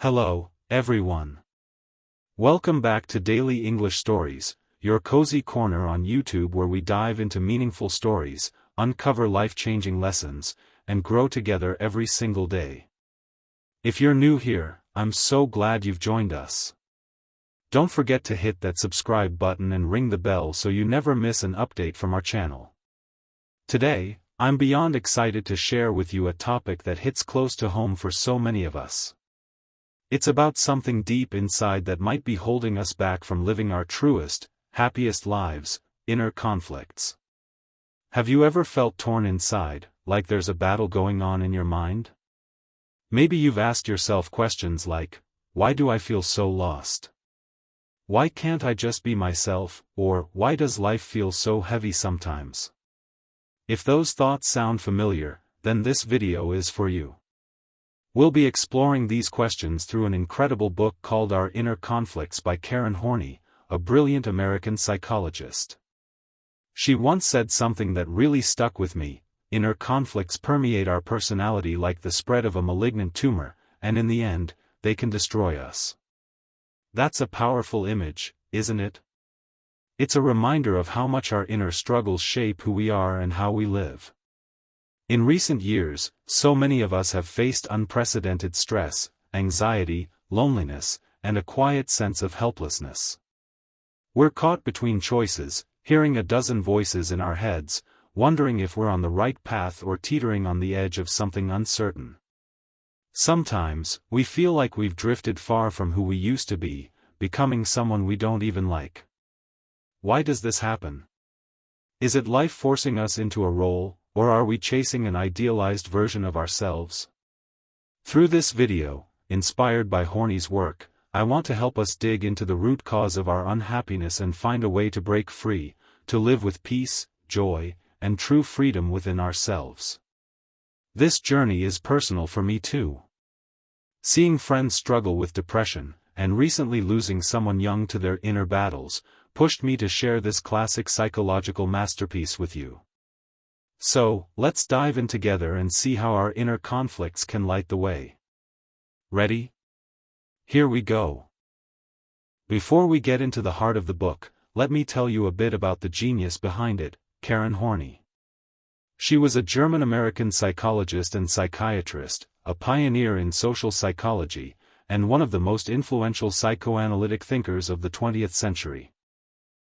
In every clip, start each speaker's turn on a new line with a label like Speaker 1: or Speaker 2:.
Speaker 1: Hello, everyone. Welcome back to Daily English Stories, your cozy corner on YouTube where we dive into meaningful stories, uncover life-changing lessons, and grow together every single day. If you're new here, I'm so glad you've joined us. Don't forget to hit that subscribe button and ring the bell so you never miss an update from our channel. Today, I'm beyond excited to share with you a topic that hits close to home for so many of us. It's about something deep inside that might be holding us back from living our truest, happiest lives: inner conflicts. Have you ever felt torn inside, like there's a battle going on in your mind? Maybe you've asked yourself questions like, why do I feel so lost? Why can't I just be myself? Or, why does life feel so heavy sometimes? If those thoughts sound familiar, then this video is for you. We'll be exploring these questions through an incredible book called Our Inner Conflicts by Karen Horney, a brilliant American psychologist. She once said something that really stuck with me: inner conflicts permeate our personality like the spread of a malignant tumor, and in the end, they can destroy us. That's a powerful image, isn't it? It's a reminder of how much our inner struggles shape who we are and how we live. In recent years, so many of us have faced unprecedented stress, anxiety, loneliness, and a quiet sense of helplessness. We're caught between choices, hearing a dozen voices in our heads, wondering if we're on the right path or teetering on the edge of something uncertain. Sometimes, we feel like we've drifted far from who we used to be, becoming someone we don't even like. Why does this happen? Is it life forcing us into a role, or are we chasing an idealized version of ourselves? Through this video, inspired by Horney's work, I want to help us dig into the root cause of our unhappiness and find a way to break free, to live with peace, joy, and true freedom within ourselves. This journey is personal for me too. Seeing friends struggle with depression, and recently losing someone young to their inner battles, pushed me to share this classic psychological masterpiece with you. So, let's dive in together and see how our inner conflicts can light the way. Ready? Here we go. Before we get into the heart of the book, let me tell you a bit about the genius behind it, Karen Horney. She was a German-American psychologist and psychiatrist, a pioneer in social psychology, and one of the most influential psychoanalytic thinkers of the 20th century.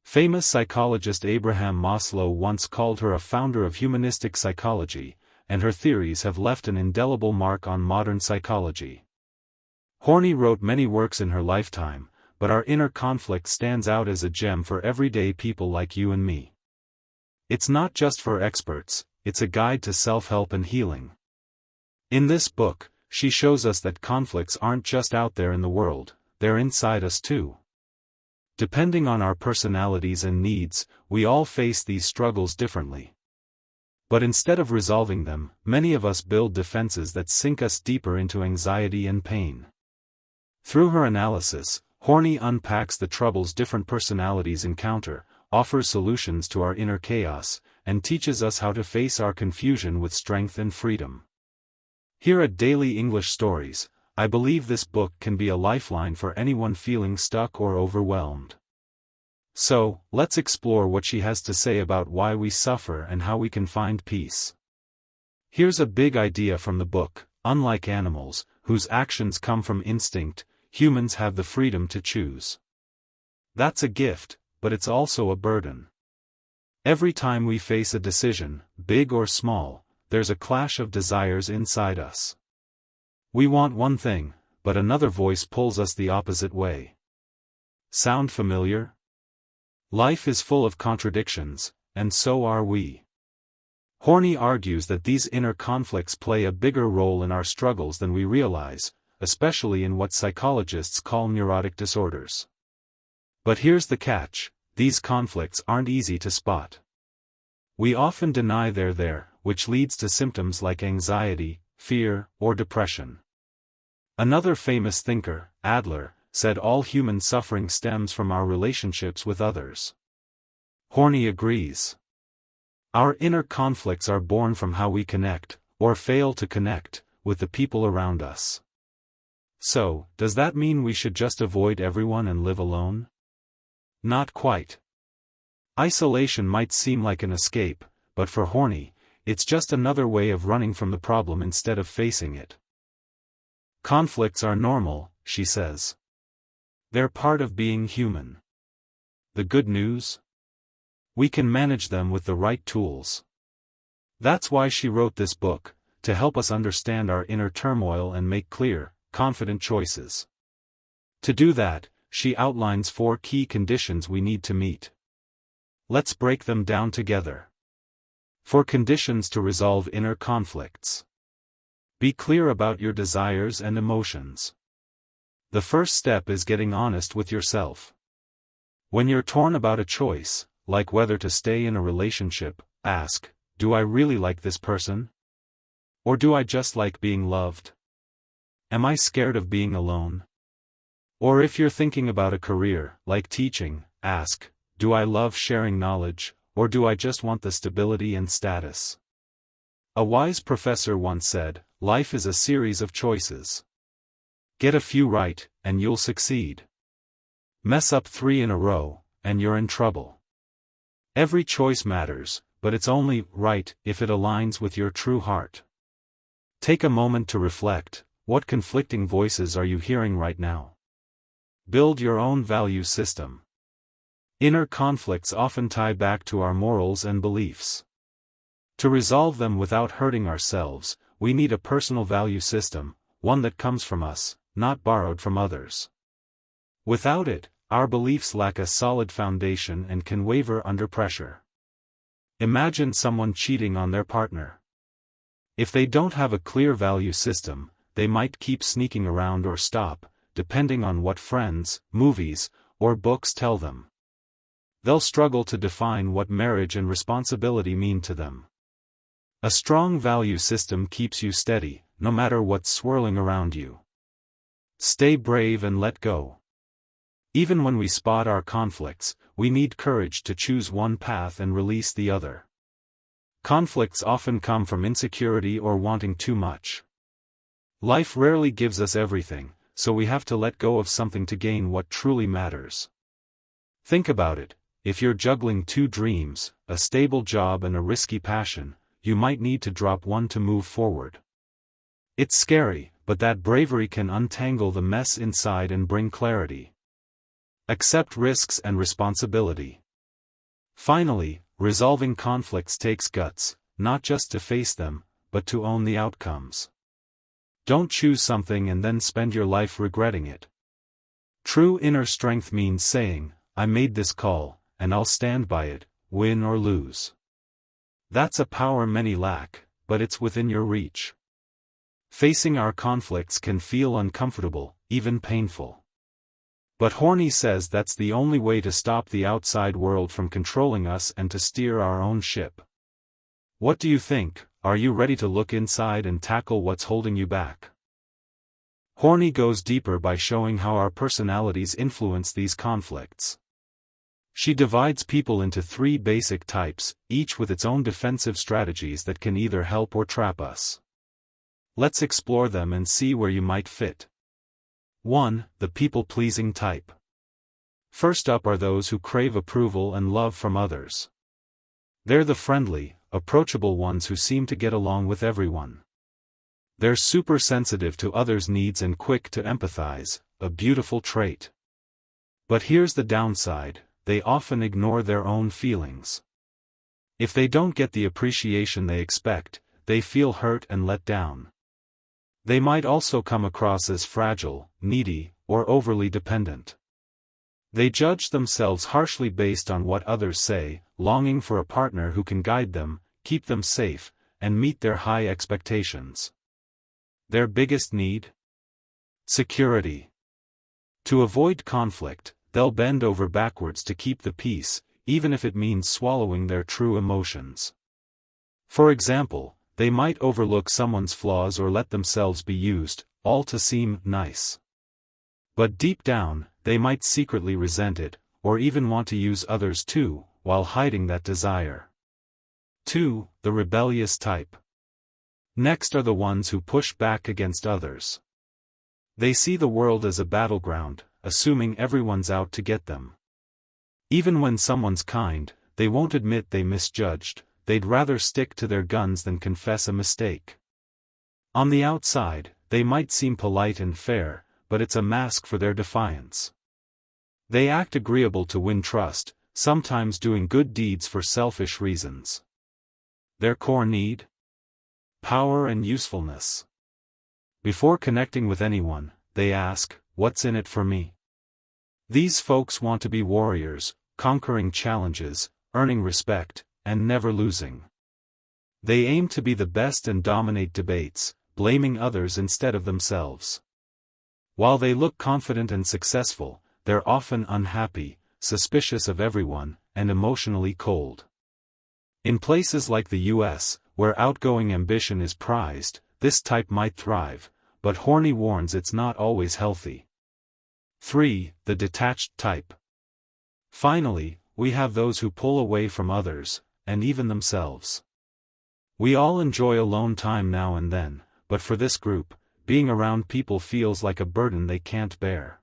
Speaker 1: Famous psychologist Abraham Maslow once called her a founder of humanistic psychology, and her theories have left an indelible mark on modern psychology. Horney wrote many works in her lifetime, but Our Inner Conflict stands out as a gem for everyday people like you and me. It's not just for experts, it's a guide to self-help and healing. In this book, she shows us that conflicts aren't just out there in the world, they're inside us too. Depending on our personalities and needs, we all face these struggles differently. But instead of resolving them, many of us build defenses that sink us deeper into anxiety and pain. Through her analysis, Horney unpacks the troubles different personalities encounter, offers solutions to our inner chaos, and teaches us how to face our confusion with strength and freedom. Here at Daily English Stories, I believe this book can be a lifeline for anyone feeling stuck or overwhelmed. So, let's explore what she has to say about why we suffer and how we can find peace. Here's a big idea from the book: unlike animals, whose actions come from instinct, humans have the freedom to choose. That's a gift, but it's also a burden. Every time we face a decision, big or small, there's a clash of desires inside us. We want one thing, but another voice pulls us the opposite way. Sound familiar? Life is full of contradictions, and so are we. Horney argues that these inner conflicts play a bigger role in our struggles than we realize, especially in what psychologists call neurotic disorders. But here's the catch: these conflicts aren't easy to spot. We often deny they're there, which leads to symptoms like anxiety, fear, or depression. Another famous thinker, Adler, said all human suffering stems from our relationships with others. Horney agrees. Our inner conflicts are born from how we connect, or fail to connect, with the people around us. So, does that mean we should just avoid everyone and live alone? Not quite. Isolation might seem like an escape, but for Horney, it's just another way of running from the problem instead of facing it. Conflicts are normal, she says. They're part of being human. The good news? We can manage them with the right tools. That's why she wrote this book, to help us understand our inner turmoil and make clear, confident choices. To do that, she outlines 4 key conditions we need to meet. Let's break them down together. 4 conditions to resolve inner conflicts. Be clear about your desires and emotions. The first step is getting honest with yourself. When you're torn about a choice, like whether to stay in a relationship, ask, do I really like this person? Or do I just like being loved? Am I scared of being alone? Or if you're thinking about a career, like teaching, ask, do I love sharing knowledge, or do I just want the stability and status? A wise professor once said, life is a series of choices. Get a few right, and you'll succeed. Mess up 3 in a row, and you're in trouble. Every choice matters, but it's only right if it aligns with your true heart. Take a moment to reflect, what conflicting voices are you hearing right now? Build your own value system. Inner conflicts often tie back to our morals and beliefs. To resolve them without hurting ourselves, we need a personal value system, one that comes from us, not borrowed from others. Without it, our beliefs lack a solid foundation and can waver under pressure. Imagine someone cheating on their partner. If they don't have a clear value system, they might keep sneaking around or stop, depending on what friends, movies, or books tell them. They'll struggle to define what marriage and responsibility mean to them. A strong value system keeps you steady, no matter what's swirling around you. Stay brave and let go. Even when we spot our conflicts, we need courage to choose one path and release the other. Conflicts often come from insecurity or wanting too much. Life rarely gives us everything, so we have to let go of something to gain what truly matters. Think about it, if you're juggling 2 dreams, a stable job and a risky passion, you might need to drop one to move forward. It's scary, but that bravery can untangle the mess inside and bring clarity. Accept risks and responsibility. Finally, resolving conflicts takes guts, not just to face them, but to own the outcomes. Don't choose something and then spend your life regretting it. True inner strength means saying, I made this call, and I'll stand by it, win or lose. That's a power many lack, but it's within your reach. Facing our conflicts can feel uncomfortable, even painful. But Horney says that's the only way to stop the outside world from controlling us and to steer our own ship. What do you think? Are you ready to look inside and tackle what's holding you back? Horney goes deeper by showing how our personalities influence these conflicts. She divides people into 3 basic types, each with its own defensive strategies that can either help or trap us. Let's explore them and see where you might fit. 1. The people-pleasing type. First up are those who crave approval and love from others. They're the friendly, approachable ones who seem to get along with everyone. They're super sensitive to others' needs and quick to empathize, a beautiful trait. But here's the downside, they often ignore their own feelings. If they don't get the appreciation they expect, they feel hurt and let down. They might also come across as fragile, needy, or overly dependent. They judge themselves harshly based on what others say, longing for a partner who can guide them, keep them safe, and meet their high expectations. Their biggest need? Security. To avoid conflict, they'll bend over backwards to keep the peace, even if it means swallowing their true emotions. For example, they might overlook someone's flaws or let themselves be used, all to seem nice. But deep down, they might secretly resent it, or even want to use others too, while hiding that desire. 2. The rebellious type. Next are the ones who push back against others. They see the world as a battleground, assuming everyone's out to get them. Even when someone's kind, they won't admit they misjudged, they'd rather stick to their guns than confess a mistake. On the outside, they might seem polite and fair, but it's a mask for their defiance. They act agreeable to win trust, sometimes doing good deeds for selfish reasons. Their core need? Power and usefulness. Before connecting with anyone, they ask, "What's in it for me?" These folks want to be warriors, conquering challenges, earning respect, and never losing. They aim to be the best and dominate debates, blaming others instead of themselves. While they look confident and successful, they're often unhappy, suspicious of everyone, and emotionally cold. In places like the US, where outgoing ambition is prized, this type might thrive, but Horney warns it's not always healthy. 3. The detached type. Finally, we have those who pull away from others, and even themselves. We all enjoy alone time now and then, but for this group, being around people feels like a burden they can't bear.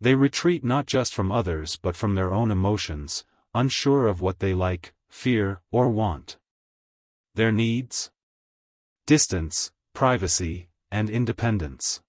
Speaker 1: They retreat not just from others but from their own emotions, unsure of what they like, fear, or want. Their needs? Distance, privacy, and independence.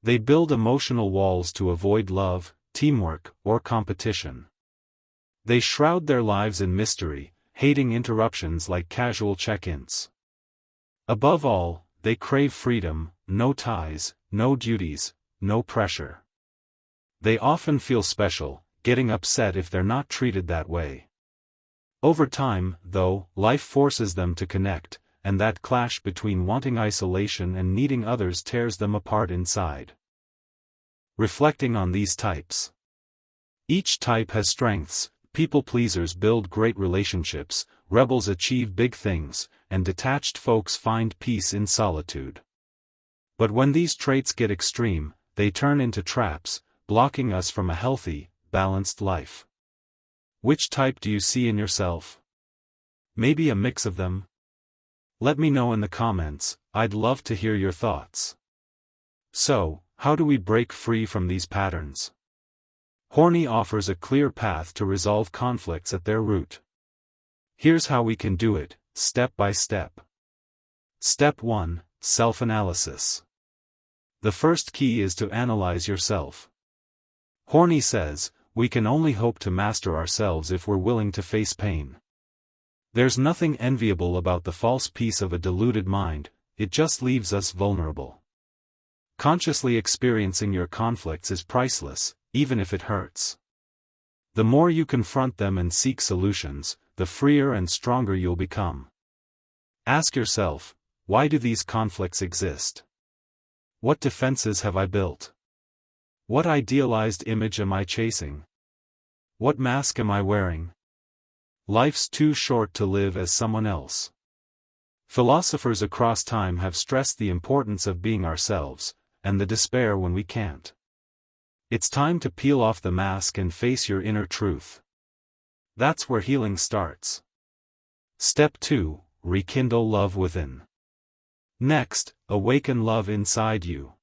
Speaker 1: They build emotional walls to avoid love, teamwork, or competition. They shroud their lives in mystery, hating interruptions like casual check-ins. Above all, they crave freedom, no ties, no duties, no pressure. They often feel special, getting upset if they're not treated that way. Over time, though, life forces them to connect, and that clash between wanting isolation and needing others tears them apart inside. Reflecting on these types. Each type has strengths. People-pleasers build great relationships, rebels achieve big things, and detached folks find peace in solitude. But when these traits get extreme, they turn into traps, blocking us from a healthy, balanced life. Which type do you see in yourself? Maybe a mix of them? Let me know in the comments, I'd love to hear your thoughts. So, how do we break free from these patterns? Horney offers a clear path to resolve conflicts at their root. Here's how we can do it, step by step. Step 1. Self-analysis. The first key is to analyze yourself. Horney says, we can only hope to master ourselves if we're willing to face pain. There's nothing enviable about the false peace of a deluded mind, it just leaves us vulnerable. Consciously experiencing your conflicts is priceless, even if it hurts. The more you confront them and seek solutions, the freer and stronger you'll become. Ask yourself, why do these conflicts exist? What defenses have I built? What idealized image am I chasing? What mask am I wearing? Life's too short to live as someone else. Philosophers across time have stressed the importance of being ourselves, and the despair when we can't. It's time to peel off the mask and face your inner truth. That's where healing starts. Step 2. Rekindle love within. Next, awaken love inside you.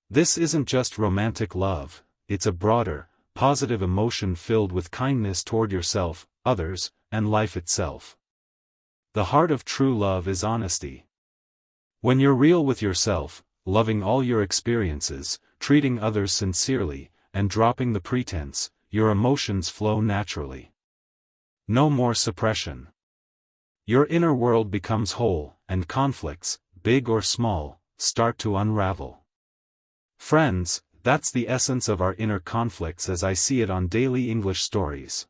Speaker 1: This isn't just romantic love, it's a broader, positive emotion filled with kindness toward yourself, others, and life itself. The heart of true love is honesty. When you're real with yourself, loving all your experiences, treating others sincerely, and dropping the pretense, your emotions flow naturally. No more suppression. Your inner world becomes whole, and conflicts, big or small, start to unravel. Friends, that's the essence of our inner conflicts as I see it on Daily English Stories.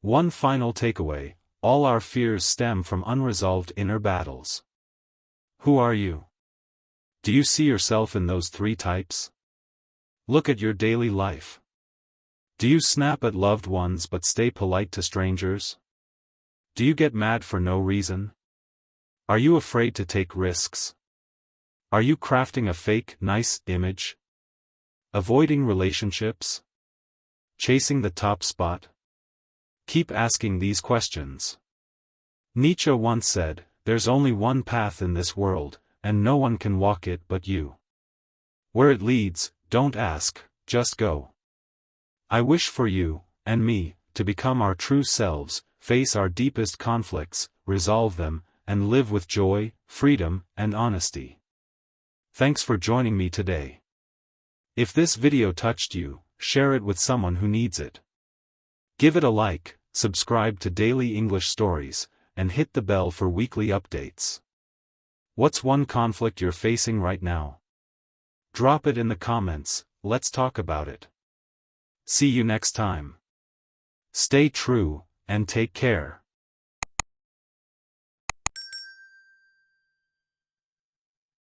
Speaker 1: One final takeaway, all our fears stem from unresolved inner battles. Who are you? Do you see yourself in those 3 types? Look at your daily life. Do you snap at loved ones but stay polite to strangers? Do you get mad for no reason? Are you afraid to take risks? Are you crafting a fake, nice image? Avoiding relationships? Chasing the top spot? Keep asking these questions. Nietzsche once said, "There's only one path in this world, and no one can walk it but you." Where it leads, don't ask, just go. I wish for you, and me, to become our true selves, face our deepest conflicts, resolve them, and live with joy, freedom, and honesty. Thanks for joining me today. If this video touched you, share it with someone who needs it. Give it a like, subscribe to Daily English Stories, and hit the bell for weekly updates. What's one conflict you're facing right now? Drop it in the comments, let's talk about it. See you next time. Stay true, and take care.